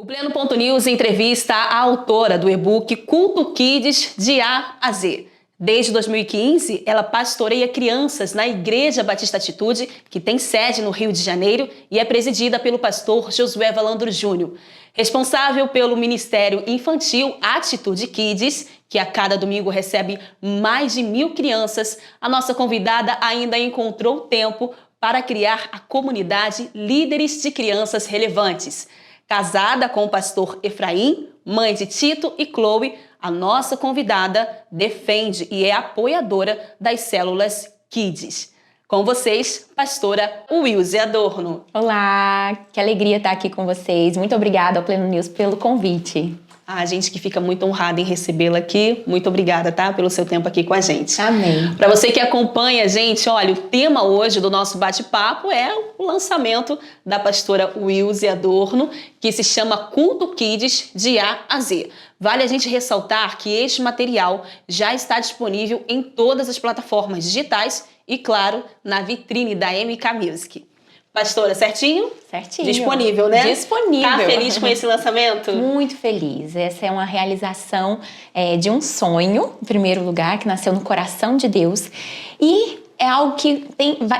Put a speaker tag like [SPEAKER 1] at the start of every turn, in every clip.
[SPEAKER 1] O Pleno.news entrevista a autora do e-book Culto Kids de A a Z. Desde 2015, ela pastoreia crianças na Igreja Batista Atitude, que tem sede no Rio de Janeiro e é presidida pelo pastor Josué Valandro Júnior. Responsável pelo Ministério Infantil Atitude Kids, que a cada domingo recebe mais de 1.000 crianças, a nossa convidada ainda encontrou tempo para criar a comunidade Líderes de Crianças Relevantes. Casada com o pastor Efraim, mãe de Tito e Chloe, a nossa convidada defende e é apoiadora das células Kids. Com vocês, pastora Wilze Adorno.
[SPEAKER 2] Olá, que alegria estar aqui com vocês. Muito obrigada ao Pleno News pelo convite.
[SPEAKER 1] A gente que fica muito honrada em recebê-la aqui. Muito obrigada, tá? Pelo seu tempo aqui com a gente.
[SPEAKER 2] Amém.
[SPEAKER 1] Para você que acompanha a gente, olha, o tema hoje do nosso bate-papo é o lançamento da pastora Wilze Adorno, que se chama Culto Kids de A a Z. Vale a gente ressaltar que este material já está disponível em todas as plataformas digitais e, claro, na vitrine da MK Music. Pastora, certinho?
[SPEAKER 2] Certinho.
[SPEAKER 1] Disponível, né?
[SPEAKER 2] Disponível.
[SPEAKER 1] Tá feliz com esse lançamento?
[SPEAKER 2] Muito feliz. Essa é uma realização de um sonho, em primeiro lugar, que nasceu no coração de Deus. E é algo que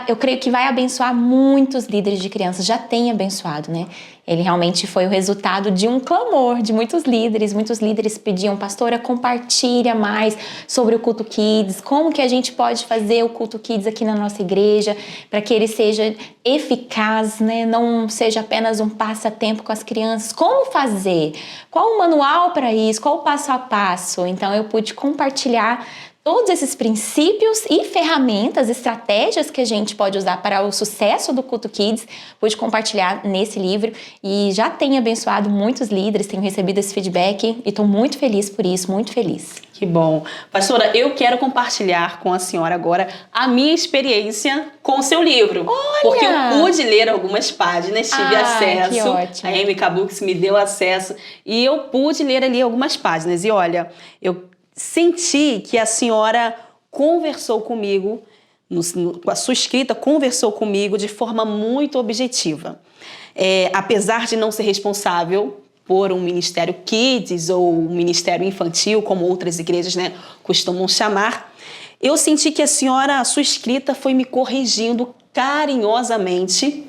[SPEAKER 2] eu creio que vai abençoar muitos líderes de crianças. Já tem abençoado, né? Ele realmente foi o resultado de um clamor de muitos líderes. Muitos líderes pediam, pastora, compartilha mais sobre o Culto Kids. Como que a gente pode fazer o Culto Kids aqui na nossa igreja para que ele seja eficaz, né? Não seja apenas um passatempo com as crianças. Como fazer? Qual o manual para isso? Qual o passo a passo? Então eu pude compartilhar todos esses princípios e ferramentas, estratégias que a gente pode usar para o sucesso do Culto Kids, pude compartilhar nesse livro e já tenho abençoado muitos líderes, tenho recebido esse feedback e estou muito feliz por isso, muito feliz.
[SPEAKER 1] Que bom. Pastora, eu quero compartilhar com a senhora agora a minha experiência com o seu livro.
[SPEAKER 2] Olha!
[SPEAKER 1] Porque eu pude ler algumas páginas, tive acesso.
[SPEAKER 2] Que ótimo.
[SPEAKER 1] A MK Books me deu acesso e eu pude ler ali algumas páginas. E olha, eu senti que a senhora conversou comigo, com a sua escrita, conversou comigo de forma muito objetiva. Apesar de não ser responsável por um ministério Kids ou um ministério infantil, como outras igrejas, né, costumam chamar, eu senti que a sua escrita foi me corrigindo carinhosamente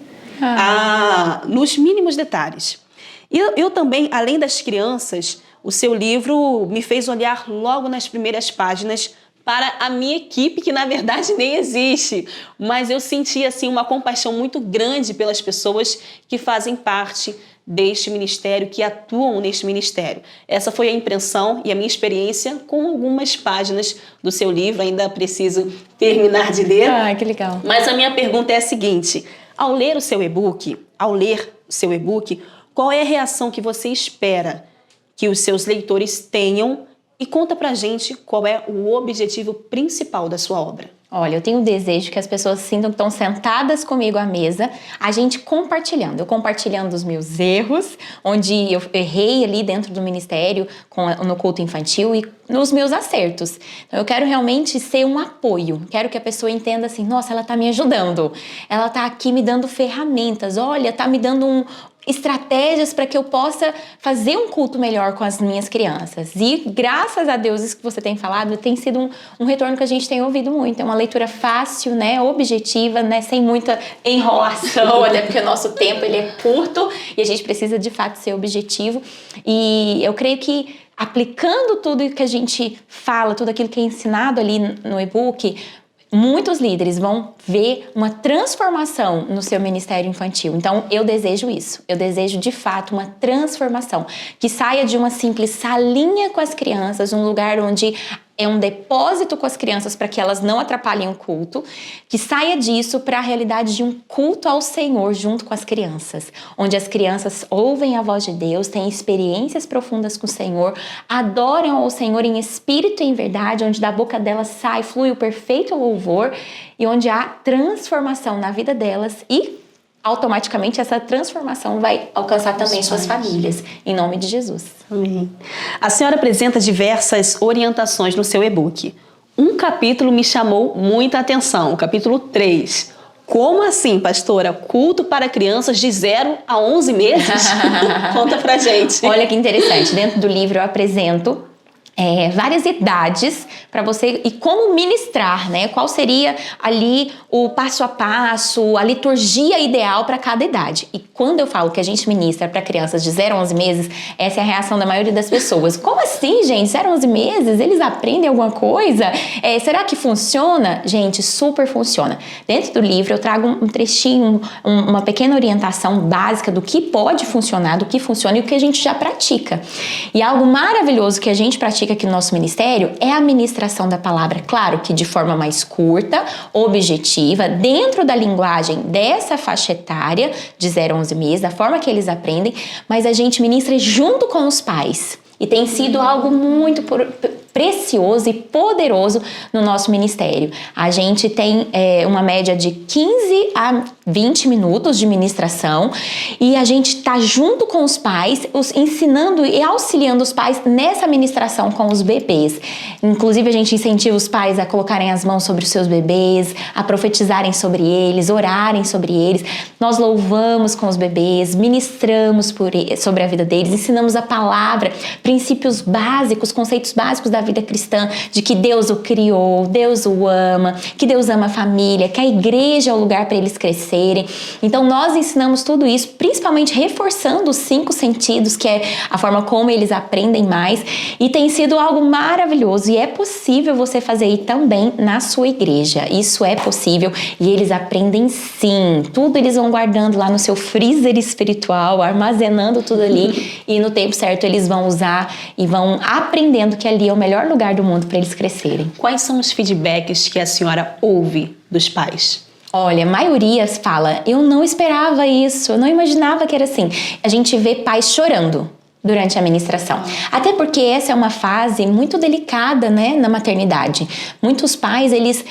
[SPEAKER 1] nos mínimos detalhes. Eu também, além das crianças, o seu livro me fez olhar logo nas primeiras páginas para a minha equipe, que na verdade nem existe, mas eu senti assim uma compaixão muito grande pelas pessoas que fazem parte deste ministério, que atuam neste ministério. Essa foi a impressão e a minha experiência com algumas páginas do seu livro. Ainda preciso terminar de ler.
[SPEAKER 2] Ah, que legal.
[SPEAKER 1] Mas a minha pergunta é a seguinte: ao ler o seu e-book, qual é a reação que você espera que os seus leitores tenham? E conta pra gente qual é o objetivo principal da sua obra.
[SPEAKER 2] Olha, eu tenho o desejo que as pessoas sintam que estão sentadas comigo à mesa, a gente compartilhando. Eu compartilhando os meus erros, onde eu errei ali dentro do ministério, no culto infantil e nos meus acertos. Então eu quero realmente ser um apoio. Quero que a pessoa entenda assim, nossa, ela tá me ajudando. Ela tá aqui me dando ferramentas. Olha, tá me dando estratégias para que eu possa fazer um culto melhor com as minhas crianças. E graças a Deus, isso que você tem falado, tem sido um retorno que a gente tem ouvido muito. É uma leitura fácil, né, objetiva, né, sem muita enrolação, até porque o nosso tempo ele é curto e a gente precisa de fato ser objetivo. E eu creio que aplicando tudo que a gente fala, tudo aquilo que é ensinado ali no e-book, muitos líderes vão ver uma transformação no seu ministério infantil. Então, eu desejo isso. Eu desejo, de fato, uma transformação. Que saia de uma simples salinha com as crianças, um lugar onde é um depósito com as crianças para que elas não atrapalhem o culto, que saia disso para a realidade de um culto ao Senhor junto com as crianças, onde as crianças ouvem a voz de Deus, têm experiências profundas com o Senhor, adoram ao Senhor em espírito e em verdade, onde da boca delas flui o perfeito louvor e onde há transformação na vida delas e automaticamente essa transformação vai alcançar também suas famílias, em nome de Jesus.
[SPEAKER 1] Amém. A senhora apresenta diversas orientações no seu e-book. Um capítulo me chamou muita atenção, o capítulo 3, Como assim, pastora? Culto para crianças de 0 a 11 meses? Conta pra gente.
[SPEAKER 2] Olha que interessante. Dentro do livro eu apresento várias idades para você e como ministrar, né? Qual seria ali o passo a passo, a liturgia ideal para cada idade. E quando eu falo que a gente ministra para crianças de 0 a 11 meses, essa é a reação da maioria das pessoas. Como assim, gente? 0 a 11 meses? Eles aprendem alguma coisa? Será que funciona? Gente, super funciona. Dentro do livro eu trago um trechinho, uma pequena orientação básica do que pode funcionar, do que funciona e o que a gente já pratica. E algo maravilhoso que a gente pratica aqui no nosso ministério é a ministração da palavra, claro que de forma mais curta, objetiva, dentro da linguagem dessa faixa etária de 0 a 11 meses, da forma que eles aprendem, mas a gente ministra junto com os pais. E tem sido algo muito precioso e poderoso no nosso ministério. A gente tem uma média de 15 a 20 minutos de ministração e a gente está junto com os pais, ensinando e auxiliando os pais nessa ministração com os bebês. Inclusive, a gente incentiva os pais a colocarem as mãos sobre os seus bebês, a profetizarem sobre eles, orarem sobre eles. Nós louvamos com os bebês, ministramos sobre a vida deles, ensinamos a palavra, princípios básicos, conceitos básicos da vida cristã, de que Deus o criou, Deus o ama, que Deus ama a família, que a igreja é o lugar para eles crescerem. Então nós ensinamos tudo isso, principalmente reforçando os 5 sentidos, que é a forma como eles aprendem mais, e tem sido algo maravilhoso e é possível você fazer aí também na sua igreja. Isso é possível e eles aprendem sim. Tudo eles vão guardando lá no seu freezer espiritual, armazenando tudo ali e no tempo certo eles vão usar e vão aprendendo que ali é o melhor lugar do mundo para eles crescerem.
[SPEAKER 1] Quais são os feedbacks que a senhora ouve dos pais?
[SPEAKER 2] Olha, a maioria fala, eu não esperava isso, eu não imaginava que era assim. A gente vê pais chorando durante a ministração. Até porque essa é uma fase muito delicada, né, na maternidade. Muitos pais, eles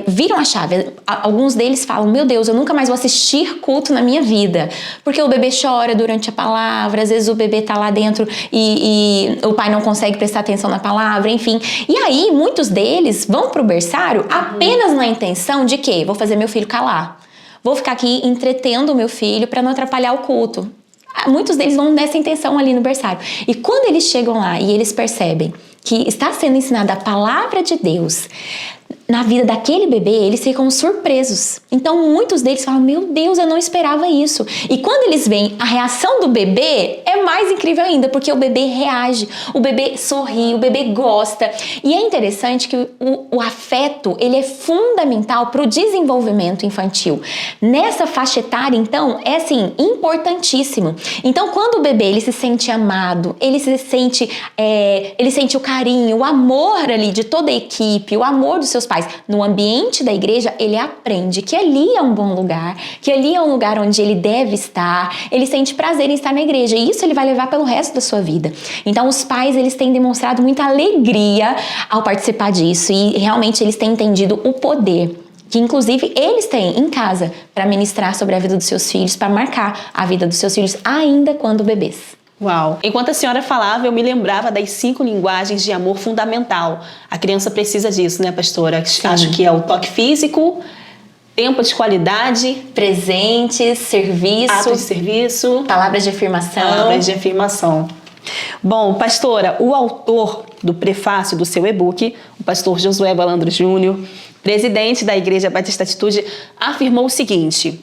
[SPEAKER 2] viram a chave. Alguns deles falam, meu Deus, eu nunca mais vou assistir culto na minha vida. Porque o bebê chora durante a palavra, às vezes o bebê tá lá dentro e o pai não consegue prestar atenção na palavra, enfim. E aí, muitos deles vão pro berçário apenas na intenção de que vou fazer meu filho calar. Vou ficar aqui entretendo o meu filho para não atrapalhar o culto. Muitos deles vão nessa intenção ali no berçário. E quando eles chegam lá e eles percebem que está sendo ensinada a palavra de Deus na vida daquele bebê, eles ficam surpresos. Então, muitos deles falam, meu Deus, eu não esperava isso. E quando eles veem a reação do bebê, é mais incrível ainda, porque o bebê reage, o bebê sorri, o bebê gosta. E é interessante que o afeto, ele é fundamental para o desenvolvimento infantil. Nessa faixa etária, então, é assim, importantíssimo. Então, quando o bebê, ele se sente amado, ele sente o carinho, o amor ali de toda a equipe, o amor dos seus pais, no ambiente da igreja, ele aprende que ali é um bom lugar, que ali é um lugar onde ele deve estar, ele sente prazer em estar na igreja, e isso ele vai levar pelo resto da sua vida. Então, os pais, eles têm demonstrado muita alegria ao participar disso, e realmente eles têm entendido o poder que, inclusive, eles têm em casa para ministrar sobre a vida dos seus filhos, para marcar a vida dos seus filhos, ainda quando bebês.
[SPEAKER 1] Uau! Enquanto a senhora falava, eu me lembrava das 5 linguagens de amor fundamental. A criança precisa disso, né, pastora? Sim. Acho que é o toque físico, tempo de qualidade,
[SPEAKER 2] presentes, serviço,
[SPEAKER 1] atos de serviço,
[SPEAKER 2] palavras de afirmação.
[SPEAKER 1] Palavras de afirmação. Bom, pastora, o autor do prefácio do seu e-book, o pastor Josué Balandro Júnior, presidente da Igreja Batista Atitude, afirmou o seguinte: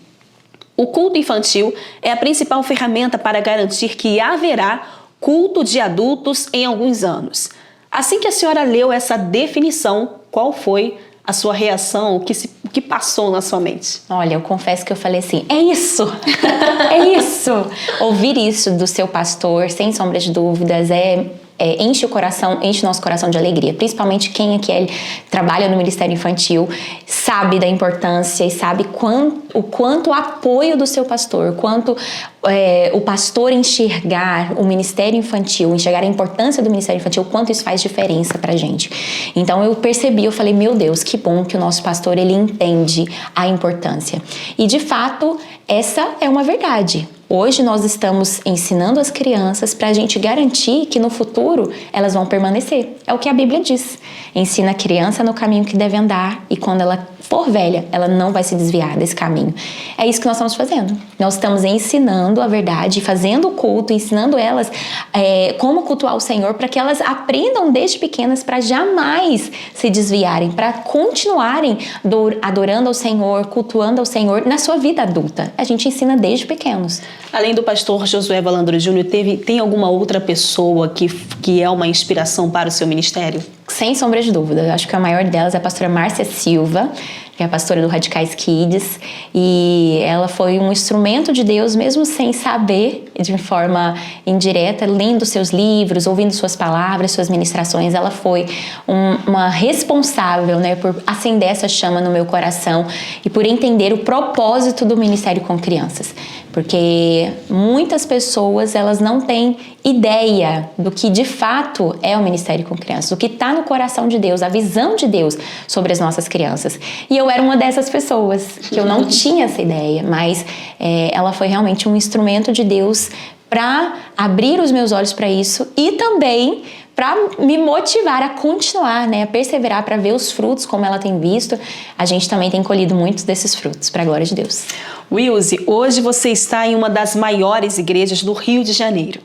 [SPEAKER 1] o culto infantil é a principal ferramenta para garantir que haverá culto de adultos em alguns anos. Assim que a senhora leu essa definição, qual foi a sua reação, o que passou na sua mente?
[SPEAKER 2] Olha, eu confesso que eu falei assim, é isso, é isso. Ouvir isso do seu pastor, sem sombra de dúvidas, enche nosso coração de alegria. Principalmente quem aqui trabalha no Ministério Infantil, sabe da importância e sabe o quanto o apoio do seu pastor, quanto o pastor enxergar o Ministério Infantil, enxergar a importância do Ministério Infantil, quanto isso faz diferença pra gente. Então eu percebi, eu falei, meu Deus, que bom que o nosso pastor, ele entende a importância. E de fato, essa é uma verdade. Hoje nós estamos ensinando as crianças para a gente garantir que no futuro elas vão permanecer. É o que a Bíblia diz. Ensina a criança no caminho que deve andar e quando ela for velha, ela não vai se desviar desse caminho. É isso que nós estamos fazendo. Nós estamos ensinando a verdade, fazendo o culto, ensinando elas como cultuar o Senhor, para que elas aprendam desde pequenas para jamais se desviarem, para continuarem adorando ao Senhor, cultuando ao Senhor na sua vida adulta. A gente ensina desde pequenos.
[SPEAKER 1] Além do pastor Josué Valandro Júnior, tem alguma outra pessoa que é uma inspiração para o seu ministério?
[SPEAKER 2] Sem sombra de dúvida. Eu acho que a maior delas é a pastora Márcia Silva, que é a pastora do Radicais Kids, e ela foi um instrumento de Deus, mesmo sem saber, de forma indireta, lendo seus livros, ouvindo suas palavras, suas ministrações. Ela foi uma responsável, né, por acender essa chama no meu coração e por entender o propósito do ministério com crianças. Porque muitas pessoas, elas não têm ideia do que de fato é o ministério com crianças, do que está no coração de Deus, a visão de Deus sobre as nossas crianças. E eu era uma dessas pessoas, que eu não tinha essa ideia, mas ela foi realmente um instrumento de Deus para abrir os meus olhos para isso e também para me motivar a continuar, né, a perseverar, para ver os frutos como ela tem visto. A gente também tem colhido muitos desses frutos, para a glória de Deus.
[SPEAKER 1] Wilze, hoje você está em uma das maiores igrejas do Rio de Janeiro.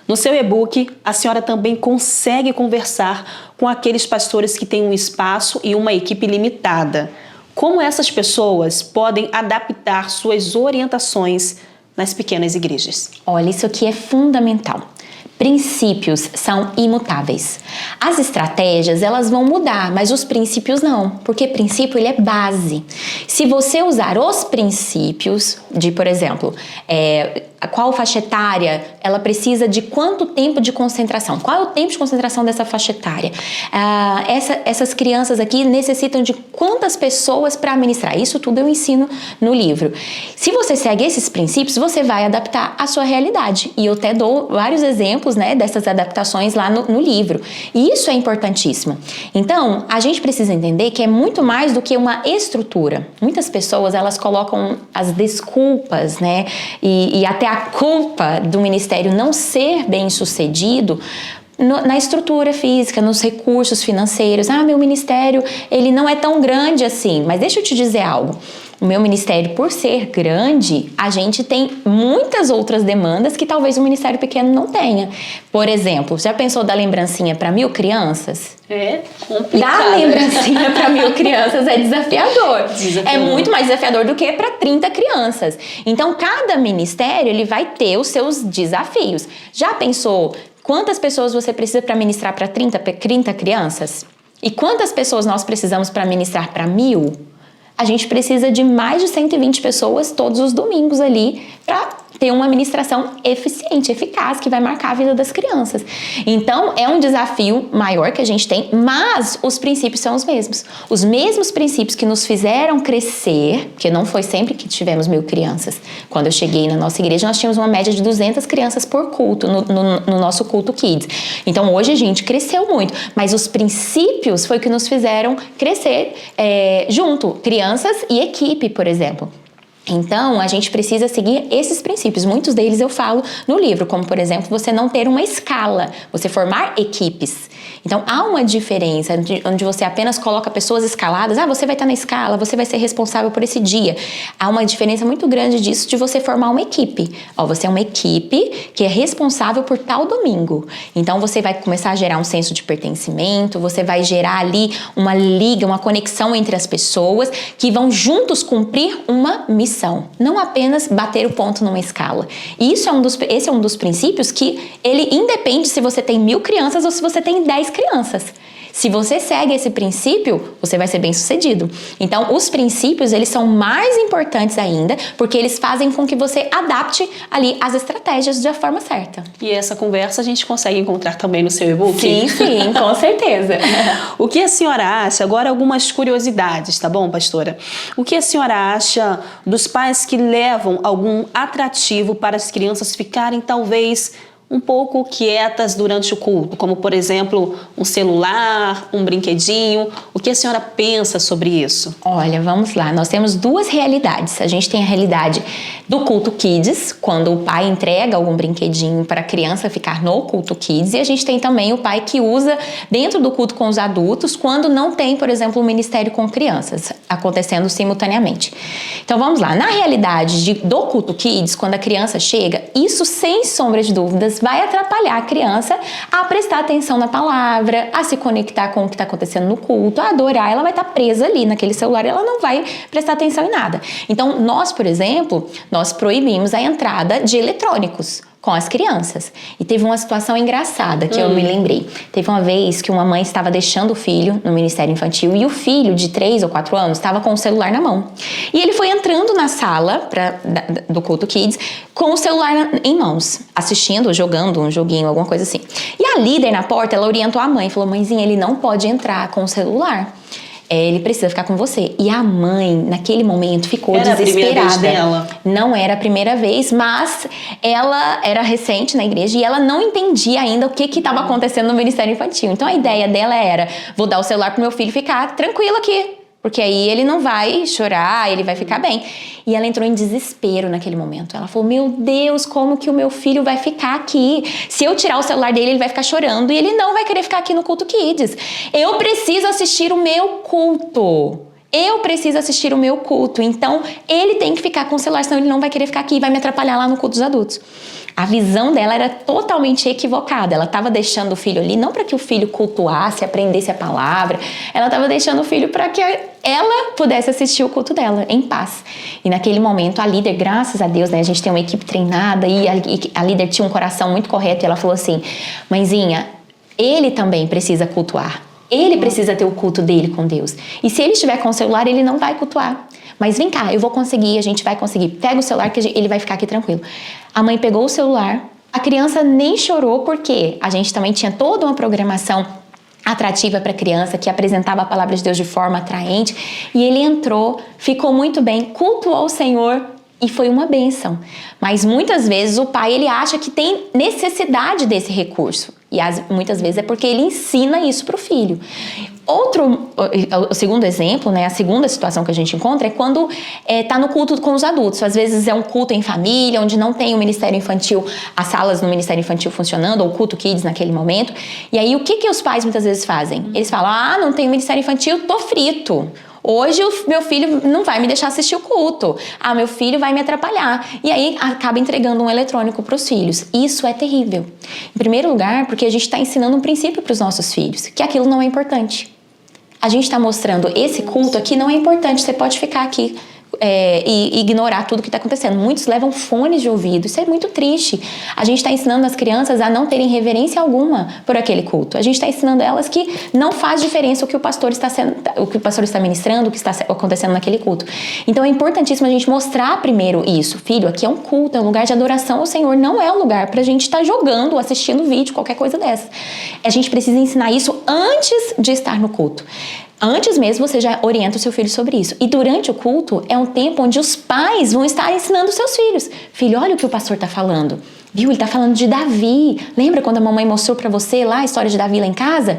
[SPEAKER 1] No seu e-book, a senhora também consegue conversar com aqueles pastores que têm um espaço e uma equipe limitada. Como essas pessoas podem adaptar suas orientações nas pequenas igrejas?
[SPEAKER 2] Olha, isso aqui é fundamental. Princípios são imutáveis. As estratégias, elas vão mudar, mas os princípios não, porque princípio, ele é base. Se você usar os princípios de, por exemplo, qual faixa etária ela precisa de quanto tempo de concentração? Qual é o tempo de concentração dessa faixa etária? Essas crianças aqui necessitam de quantas pessoas para ministrar? Isso tudo eu ensino no livro. Se você segue esses princípios, você vai adaptar a sua realidade. E eu até dou vários exemplos, né, dessas adaptações lá no livro. E isso é importantíssimo. Então, a gente precisa entender que é muito mais do que uma estrutura. Muitas pessoas, elas colocam as desculpas, né, e até a culpa do ministério não ser bem sucedido na estrutura física, nos recursos financeiros. Meu ministério, ele não é tão grande assim. Mas deixa eu te dizer algo. O meu ministério, por ser grande, a gente tem muitas outras demandas que talvez o ministério pequeno não tenha. Por exemplo, já pensou dar lembrancinha para 1000 crianças?
[SPEAKER 1] É complicado.
[SPEAKER 2] Dar lembrancinha para 1000 crianças é desafiador. É muito mais desafiador do que para 30 crianças. Então, cada ministério, ele vai ter os seus desafios. Já pensou quantas pessoas você precisa para ministrar para 30 crianças? E quantas pessoas nós precisamos para ministrar para 1000? A gente precisa de mais de 120 pessoas todos os domingos ali para ter uma administração eficiente, eficaz, que vai marcar a vida das crianças. Então, é um desafio maior que a gente tem, mas os princípios são os mesmos. Os mesmos princípios que nos fizeram crescer, porque não foi sempre que tivemos 1000 crianças. Quando eu cheguei na nossa igreja, nós tínhamos uma média de 200 crianças por culto, no nosso culto Kids. Então, hoje a gente cresceu muito, mas os princípios foi que nos fizeram crescer junto, crianças e equipe, por exemplo. Então, a gente precisa seguir esses princípios. Muitos deles eu falo no livro, como, por exemplo, você não ter uma escala, você formar equipes. Então, há uma diferença onde você apenas coloca pessoas escaladas. Você vai estar na escala, você vai ser responsável por esse dia. Há uma diferença muito grande disso de você formar uma equipe. Você é uma equipe que é responsável por tal domingo. Então, você vai começar a gerar um senso de pertencimento, você vai gerar ali uma liga, uma conexão entre as pessoas que vão juntos cumprir uma missão. Não apenas bater o ponto numa escala. E esse é um dos princípios que ele independe se você tem 1000 crianças ou se você tem 10 crianças. Se você segue esse princípio, você vai ser bem sucedido. Então, os princípios, eles são mais importantes ainda, porque eles fazem com que você adapte ali as estratégias da forma certa.
[SPEAKER 1] E essa conversa a gente consegue encontrar também no seu e-book?
[SPEAKER 2] Sim, com certeza.
[SPEAKER 1] O que a senhora acha, agora algumas curiosidades, tá bom, pastora? O que a senhora acha dos pais que levam algum atrativo para as crianças ficarem talvez um pouco quietas durante o culto, como, por exemplo, um celular, um brinquedinho. O que a senhora pensa sobre isso?
[SPEAKER 2] Olha, vamos lá. Nós temos duas realidades. A gente tem a realidade do culto Kids, quando o pai entrega algum brinquedinho para a criança ficar no culto Kids, e a gente tem também o pai que usa dentro do culto com os adultos, quando não tem, por exemplo, um ministério com crianças acontecendo simultaneamente. Então vamos lá. Na realidade do culto Kids, quando a criança chega, isso sem sombra de dúvidas vai atrapalhar a criança a prestar atenção na palavra, a se conectar com o que está acontecendo no culto, a adorar. Ela vai estar presa ali naquele celular e ela não vai prestar atenção em nada. Então, nós, por exemplo, nós proibimos a entrada de eletrônicos com as crianças. E teve uma situação engraçada que eu me lembrei. Teve uma vez que uma mãe estava deixando o filho no Ministério Infantil e o filho de 3 ou 4 anos estava com o celular na mão. E ele foi entrando na sala do culto Kids com o celular em mãos, assistindo, jogando um joguinho, alguma coisa assim. E a líder na porta, ela orientou a mãe, falou: mãezinha, ele não pode entrar com o celular. Ele precisa ficar com você. E a mãe, naquele momento, ficou desesperada. Era a primeira vez dela? Não era a primeira vez, mas ela era recente na igreja e ela não entendia ainda o que estava acontecendo no Ministério Infantil. Então a ideia dela era: vou dar o celular pro meu filho ficar tranquilo aqui, porque aí ele não vai chorar, ele vai ficar bem. E ela entrou em desespero naquele momento. Ela falou: meu Deus, como que o meu filho vai ficar aqui? Se eu tirar o celular dele, ele vai ficar chorando e ele não vai querer ficar aqui no culto Kids. Eu preciso assistir o meu culto. Eu preciso assistir o meu culto. Então, ele tem que ficar com o celular, senão ele não vai querer ficar aqui e vai me atrapalhar lá no culto dos adultos. A visão dela era totalmente equivocada. Ela estava deixando o filho ali não para que o filho cultuasse, aprendesse a palavra. Ela estava deixando o filho para que ela pudesse assistir o culto dela em paz. E naquele momento a líder, graças a Deus, né, a gente tem uma equipe treinada e a líder tinha um coração muito correto. E ela falou assim: mãezinha, ele também precisa cultuar. Ele precisa ter o culto dele com Deus. E se ele estiver com o celular, ele não vai cultuar. Mas vem cá, eu vou conseguir, a gente vai conseguir. Pega o celular que ele vai ficar aqui tranquilo. A mãe pegou o celular, a criança nem chorou, porque a gente também tinha toda uma programação atrativa para a criança, que apresentava a palavra de Deus de forma atraente. E ele entrou, ficou muito bem, cultuou o Senhor e foi uma bênção. Mas muitas vezes o pai, ele acha que tem necessidade desse recurso. E muitas vezes é porque ele ensina isso para o filho. O segundo exemplo, né, a segunda situação que a gente encontra é quando tá no culto com os adultos. Às vezes é um culto em família, onde não tem o Ministério Infantil, as salas no Ministério Infantil funcionando, ou o culto Kids naquele momento. E aí o que os pais muitas vezes fazem? Eles falam: ah, não tem o Ministério Infantil, tô frito. Hoje o meu filho não vai me deixar assistir o culto. Ah, meu filho vai me atrapalhar. E aí acaba entregando um eletrônico para os filhos. Isso é terrível. Em primeiro lugar, porque a gente está ensinando um princípio para os nossos filhos, que aquilo não é importante. A gente está mostrando: esse culto aqui não é importante, você pode ficar aqui e ignorar tudo que está acontecendo. Muitos levam fones de ouvido, isso é muito triste. A gente está ensinando as crianças a não terem reverência alguma por aquele culto. A gente está ensinando elas que não faz diferença o que o pastor está ministrando, o que está acontecendo naquele culto. Então é importantíssimo a gente mostrar primeiro isso. Filho, aqui é um culto, é um lugar de adoração ao Senhor, não é um lugar para a gente estar jogando, assistindo vídeo, qualquer coisa dessa. A gente precisa ensinar isso antes de estar no culto. Antes mesmo você já orienta o seu filho sobre isso. E durante o culto é um tempo onde os pais vão estar ensinando os seus filhos. Filho, olha o que o pastor está falando. Viu? Ele está falando de Davi. Lembra quando a mamãe mostrou para você lá a história de Davi lá em casa?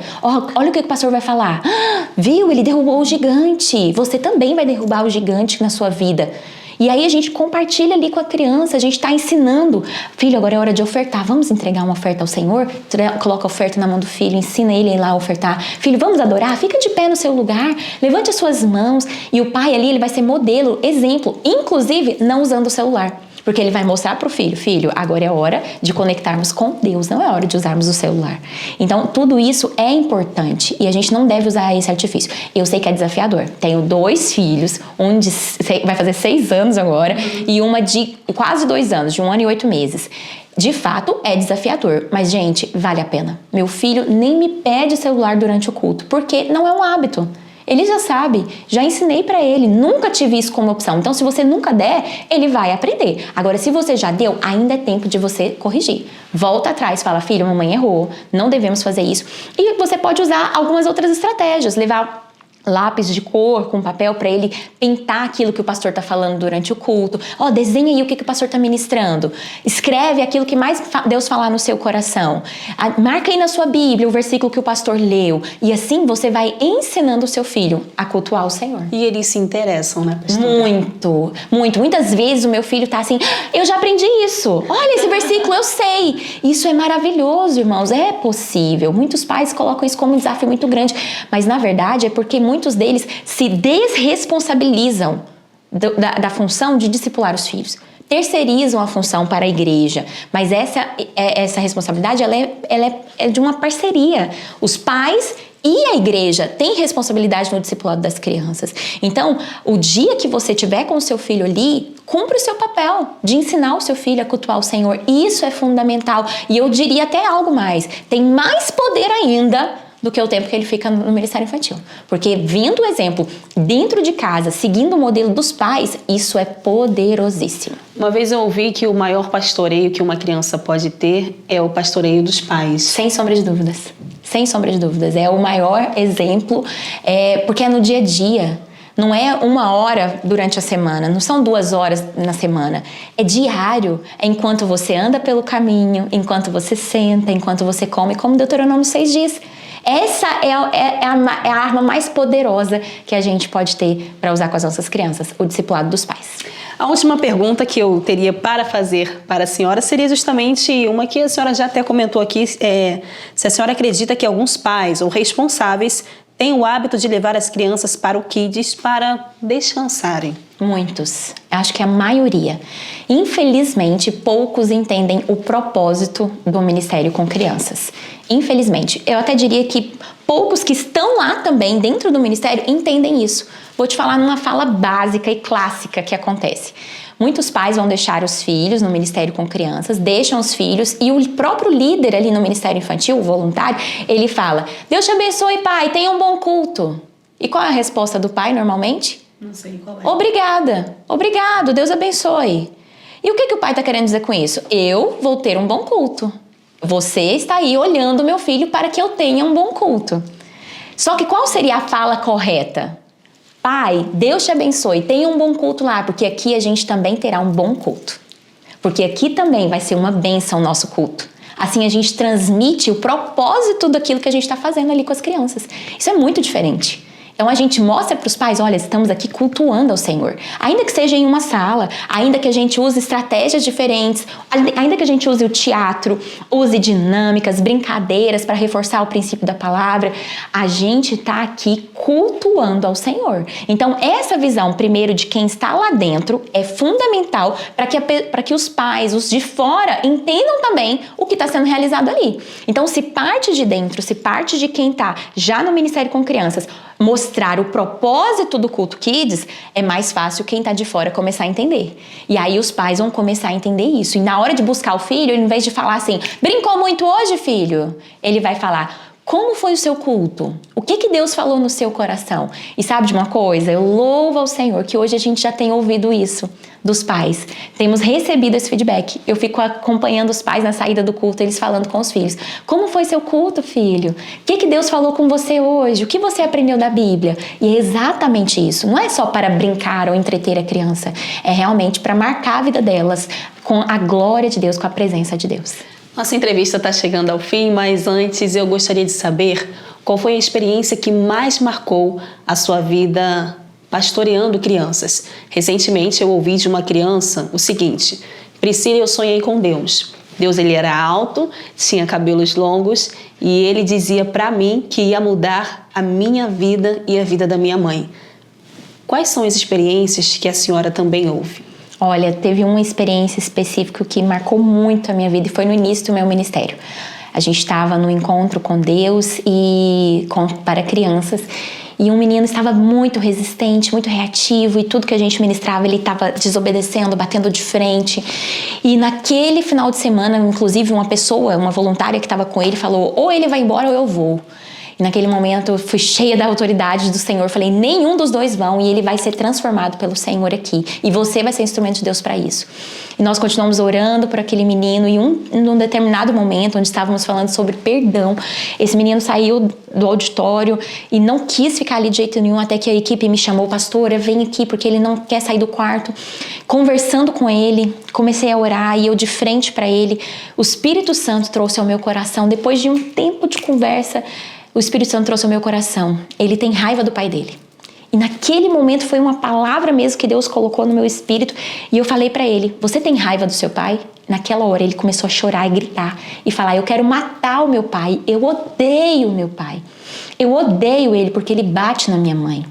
[SPEAKER 2] Olha o que o pastor vai falar. Viu? Ele derrubou o gigante. Você também vai derrubar o gigante na sua vida. E aí a gente compartilha ali com a criança, a gente está ensinando. Filho, agora é hora de ofertar. Vamos entregar uma oferta ao Senhor? Coloca a oferta na mão do filho, ensina ele a ir lá ofertar. Filho, vamos adorar? Fica de pé no seu lugar, levante as suas mãos. E o pai ali, ele vai ser modelo, exemplo, inclusive não usando o celular. Porque ele vai mostrar para o filho: filho, agora é hora de conectarmos com Deus, não é hora de usarmos o celular. Então, tudo isso é importante e a gente não deve usar esse artifício. Eu sei que é desafiador. Tenho 2 filhos, um vai fazer 6 anos agora e uma de quase 2 anos, de 1 ano e 8 meses. De fato, é desafiador, mas, gente, vale a pena. Meu filho nem me pede celular durante o culto, porque não é um hábito. Ele já sabe, já ensinei pra ele, nunca tive isso como opção. Então, se você nunca der, ele vai aprender. Agora, se você já deu, ainda é tempo de você corrigir. Volta atrás, fala: filho, mamãe errou, não devemos fazer isso. E você pode usar algumas outras estratégias, levar lápis de cor com papel para ele pintar aquilo que o pastor está falando durante o culto. Desenha aí o que o pastor está ministrando. Escreve aquilo que mais Deus falar no seu coração. Marca aí na sua Bíblia o versículo que o pastor leu. E assim você vai ensinando o seu filho a cultuar o Senhor.
[SPEAKER 1] E eles se interessam, né, pastor?
[SPEAKER 2] Muito, muito. Muitas vezes o meu filho tá assim, eu já aprendi isso. Olha, esse versículo eu sei. Isso é maravilhoso, irmãos. É possível. Muitos pais colocam isso como um desafio muito grande. Mas, na verdade, é porque muitos deles se desresponsabilizam da função de discipular os filhos. Terceirizam a função para a igreja, mas essa responsabilidade ela é de uma parceria. Os pais e a igreja têm responsabilidade no discipulado das crianças. Então, o dia que você estiver com o seu filho ali, cumpre o seu papel de ensinar o seu filho a cultuar o Senhor. Isso é fundamental. E eu diria até algo mais. Tem mais poder ainda do que o tempo que ele fica no ministério infantil. Porque vindo o exemplo dentro de casa, seguindo o modelo dos pais, isso é poderosíssimo.
[SPEAKER 1] Uma vez eu ouvi que o maior pastoreio que uma criança pode ter é o pastoreio dos pais.
[SPEAKER 2] Sem sombra de dúvidas. Sem sombra de dúvidas. É o maior exemplo, porque é no dia a dia. Não é 1 hora durante a semana, não são 2 horas na semana. É diário, é enquanto você anda pelo caminho, enquanto você senta, enquanto você come, como Deuteronômio 6 diz. Essa é a arma mais poderosa que a gente pode ter para usar com as nossas crianças, o discipulado dos pais.
[SPEAKER 1] A última pergunta que eu teria para fazer para a senhora seria justamente uma que a senhora já até comentou aqui, se a senhora acredita que alguns pais ou responsáveis têm o hábito de levar as crianças para o Kids para descansarem.
[SPEAKER 2] Muitos. Acho que a maioria. Infelizmente, poucos entendem o propósito do ministério com crianças. Infelizmente. Eu até diria que poucos que estão lá também, dentro do ministério, entendem isso. Vou te falar numa fala básica e clássica que acontece. Muitos pais vão deixar os filhos no ministério com crianças, deixam os filhos e o próprio líder ali no ministério infantil, o voluntário, ele fala: Deus te abençoe, pai, tenha um bom culto. E qual é a resposta do pai normalmente?
[SPEAKER 1] Não sei qual é.
[SPEAKER 2] Obrigada, obrigado, Deus abençoe. E o que o pai está querendo dizer com isso? Eu vou ter um bom culto. Você está aí olhando meu filho para que eu tenha um bom culto. Só que qual seria a fala correta? Pai, Deus te abençoe, tenha um bom culto lá, porque aqui a gente também terá um bom culto. Porque aqui também vai ser uma bênção o nosso culto. Assim a gente transmite o propósito daquilo que a gente está fazendo ali com as crianças. Isso é muito diferente. Então a gente mostra para os pais, olha, estamos aqui cultuando ao Senhor. Ainda que seja em uma sala, ainda que a gente use estratégias diferentes, ainda que a gente use o teatro, use dinâmicas, brincadeiras para reforçar o princípio da palavra, a gente está aqui cultuando ao Senhor. Então essa visão, primeiro, de quem está lá dentro é fundamental para que os pais, os de fora, entendam também o que está sendo realizado ali. Então se parte de dentro, se parte de quem está já no ministério com crianças, mostrar o propósito do culto Kids, é mais fácil quem está de fora começar a entender. E aí os pais vão começar a entender isso. E na hora de buscar o filho, em vez de falar assim, brincou muito hoje, filho? Ele vai falar, como foi o seu culto? O que Deus falou no seu coração? E sabe de uma coisa? Eu louvo ao Senhor que hoje a gente já tem ouvido isso dos pais. Temos recebido esse feedback. Eu fico acompanhando os pais na saída do culto, eles falando com os filhos. Como foi seu culto, filho? O que Deus falou com você hoje? O que você aprendeu da Bíblia? E é exatamente isso. Não é só para brincar ou entreter a criança. É realmente para marcar a vida delas com a glória de Deus, com a presença de Deus.
[SPEAKER 1] Nossa entrevista está chegando ao fim, mas antes eu gostaria de saber qual foi a experiência que mais marcou a sua vida pastoreando crianças. Recentemente eu ouvi de uma criança o seguinte: Priscila, eu sonhei com Deus. Deus, ele era alto, tinha cabelos longos e ele dizia para mim que ia mudar a minha vida e a vida da minha mãe. Quais são as experiências que a senhora também ouve?
[SPEAKER 2] Olha, teve uma experiência específica que marcou muito a minha vida e foi no início do meu ministério. A gente estava no encontro com Deus para crianças e um menino estava muito resistente, muito reativo e tudo que a gente ministrava ele estava desobedecendo, batendo de frente. E naquele final de semana, inclusive uma voluntária que estava com ele falou, ou ele vai embora ou eu vou. E naquele momento eu fui cheia da autoridade do Senhor. Falei, nenhum dos dois vão e ele vai ser transformado pelo Senhor aqui. E você vai ser instrumento de Deus para isso. E nós continuamos orando por aquele menino. E num determinado momento, onde estávamos falando sobre perdão, esse menino saiu do auditório e não quis ficar ali de jeito nenhum, até que a equipe me chamou, pastora, vem aqui, porque ele não quer sair do quarto. Conversando com ele, comecei a orar e eu de frente para ele. O Espírito Santo trouxe ao meu coração, depois de um tempo de conversa, o Espírito Santo trouxe ao meu coração. Ele tem raiva do pai dele. E naquele momento foi uma palavra mesmo que Deus colocou no meu espírito. E eu falei para ele, você tem raiva do seu pai? Naquela hora ele começou a chorar e gritar. E falar, eu quero matar o meu pai. Eu odeio o meu pai. Eu odeio ele porque ele bate na minha mãe.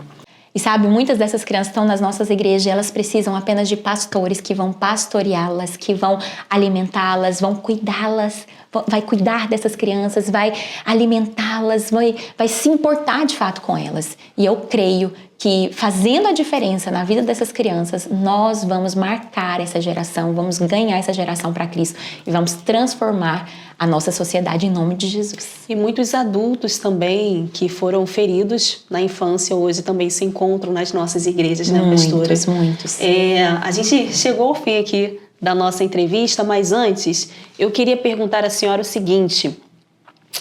[SPEAKER 2] E sabe, muitas dessas crianças estão nas nossas igrejas e elas precisam apenas de pastores que vão pastoreá-las, que vão alimentá-las, vão cuidá-las, vai cuidar dessas crianças, vai alimentá-las, vai se importar de fato com elas. E eu creio que fazendo a diferença na vida dessas crianças, nós vamos marcar essa geração, vamos ganhar essa geração para Cristo e vamos transformar a nossa sociedade em nome de Jesus.
[SPEAKER 1] E muitos adultos também que foram feridos na infância hoje também se encontram nas nossas igrejas, né, pastora?
[SPEAKER 2] Muitos.
[SPEAKER 1] A gente chegou ao fim aqui da nossa entrevista, mas antes eu queria perguntar à senhora o seguinte: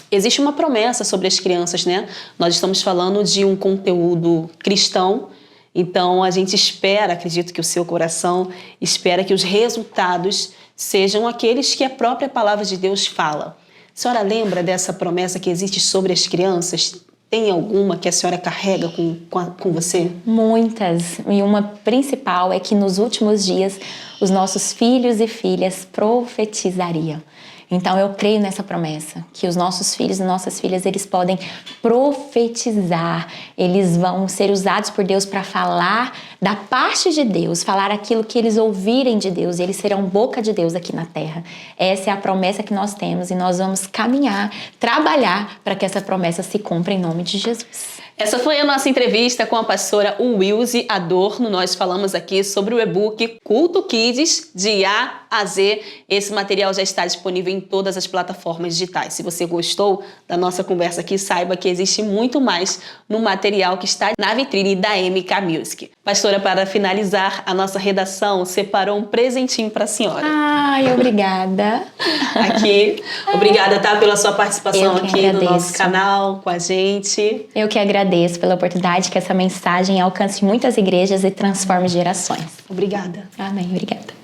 [SPEAKER 1] existe uma promessa sobre as crianças, né? Nós estamos falando de um conteúdo cristão, então a gente espera, acredito que o seu coração espera que os resultados sejam aqueles que a própria palavra de Deus fala. A senhora lembra dessa promessa que existe sobre as crianças? Tem alguma que a senhora carrega com você?
[SPEAKER 2] Muitas. E uma principal é que nos últimos dias os nossos filhos e filhas profetizariam. Então eu creio nessa promessa, que os nossos filhos e nossas filhas, eles podem profetizar, eles vão ser usados por Deus para falar da parte de Deus, falar aquilo que eles ouvirem de Deus, e eles serão boca de Deus aqui na terra. Essa é a promessa que nós temos e nós vamos caminhar, trabalhar para que essa promessa se cumpra em nome de Jesus.
[SPEAKER 1] Essa foi a nossa entrevista com a pastora Wilze Adorno. Nós falamos aqui sobre o e-book Culto Kids, de A a Z. Esse material já está disponível em todas as plataformas digitais. Se você gostou da nossa conversa aqui, saiba que existe muito mais no material que está na vitrine da MK Music. Pastora, para finalizar, a nossa redação separou um presentinho para a senhora.
[SPEAKER 2] Ai, obrigada.
[SPEAKER 1] Aqui. Obrigada, tá, pela sua participação aqui no nosso canal, com a gente.
[SPEAKER 2] Eu que agradeço pela oportunidade, que essa mensagem alcance muitas igrejas e transforme gerações.
[SPEAKER 1] Obrigada.
[SPEAKER 2] Amém, obrigada.